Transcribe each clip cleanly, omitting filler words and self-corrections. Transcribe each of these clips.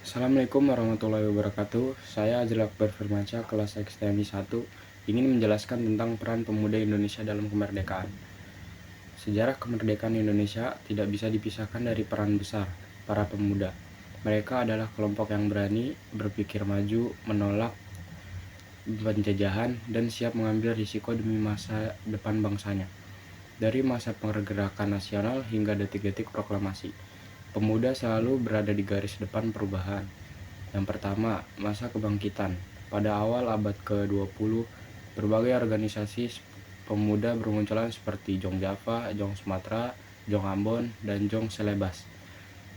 Assalamualaikum warahmatullahi wabarakatuh. Saya Azril Akbar Firmansyah, kelas XTMI 1, ingin menjelaskan tentang peran pemuda Indonesia dalam kemerdekaan. Sejarah kemerdekaan Indonesia tidak bisa dipisahkan dari peran besar para pemuda. Mereka adalah kelompok yang berani, berpikir maju, menolak penjajahan, dan siap mengambil risiko demi masa depan bangsanya. Dari masa pergerakan nasional hingga detik-detik proklamasi, pemuda selalu berada di garis depan perubahan. Yang pertama, masa kebangkitan. Pada awal abad ke-20, berbagai organisasi pemuda bermunculan seperti Jong Java, Jong Sumatera, Jong Ambon, dan Jong Selebas.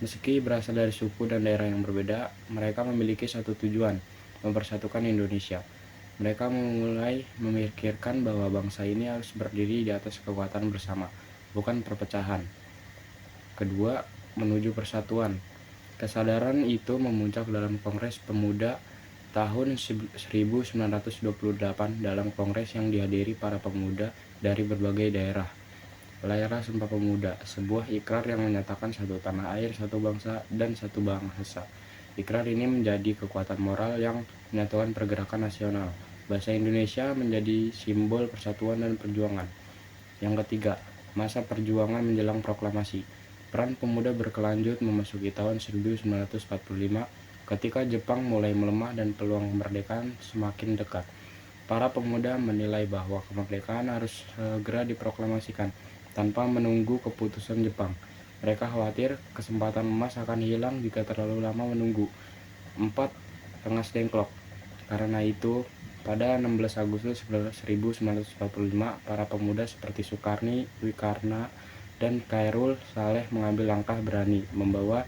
Meski berasal dari suku dan daerah yang berbeda, mereka memiliki satu tujuan, mempersatukan Indonesia. Mereka mulai memikirkan bahwa bangsa ini harus berdiri di atas kekuatan bersama, bukan perpecahan. Kedua, menuju persatuan. Kesadaran itu memuncak dalam Kongres Pemuda tahun 1928 dalam kongres yang dihadiri para pemuda dari berbagai daerah. Layar Sumpah Pemuda, sebuah ikrar yang menyatakan satu tanah air, satu bangsa, dan satu bahasa. Ikrar ini menjadi kekuatan moral yang menyatukan pergerakan nasional. Bahasa Indonesia menjadi simbol persatuan dan perjuangan. Yang ketiga, masa perjuangan menjelang proklamasi. Peran pemuda berkelanjut memasuki tahun 1945 ketika Jepang mulai melemah dan peluang kemerdekaan semakin dekat. Para pemuda menilai bahwa kemerdekaan harus segera diproklamasikan tanpa menunggu keputusan Jepang. Mereka khawatir kesempatan emas akan hilang jika terlalu lama menunggu. 4. Rengas Dengklok. Karena itu, pada 16 Agustus 1945, para pemuda seperti Sukarni, Wikarna, dan Khairul Saleh mengambil langkah berani, membawa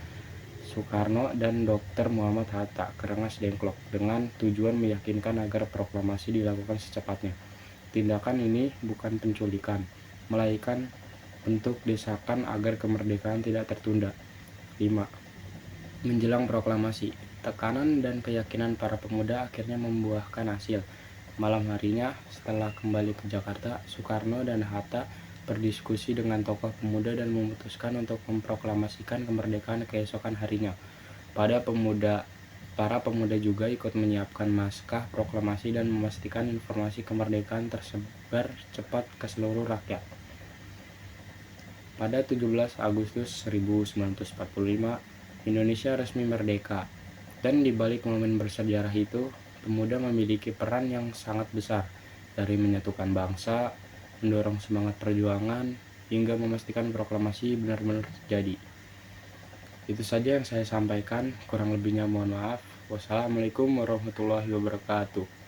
Soekarno dan Dr. Muhammad Hatta ke Rengas Dengklok dengan tujuan meyakinkan agar proklamasi dilakukan secepatnya. Tindakan ini bukan penculikan, melainkan bentuk desakan agar kemerdekaan tidak tertunda. 5. Menjelang proklamasi, tekanan dan keyakinan para pemuda akhirnya membuahkan hasil. Malam harinya, setelah kembali ke Jakarta, Soekarno dan Hatta berdiskusi dengan tokoh pemuda dan memutuskan untuk memproklamasikan kemerdekaan keesokan harinya. Para pemuda juga ikut menyiapkan naskah proklamasi dan memastikan informasi kemerdekaan tersebar cepat ke seluruh rakyat. Pada 17 Agustus 1945, Indonesia resmi merdeka. Dan di balik momen bersejarah itu, pemuda memiliki peran yang sangat besar, dari menyatukan bangsa, mendorong semangat perjuangan, hingga memastikan proklamasi benar-benar terjadi. Itu saja yang saya sampaikan, kurang lebihnya mohon maaf. Wassalamualaikum warahmatullahi wabarakatuh.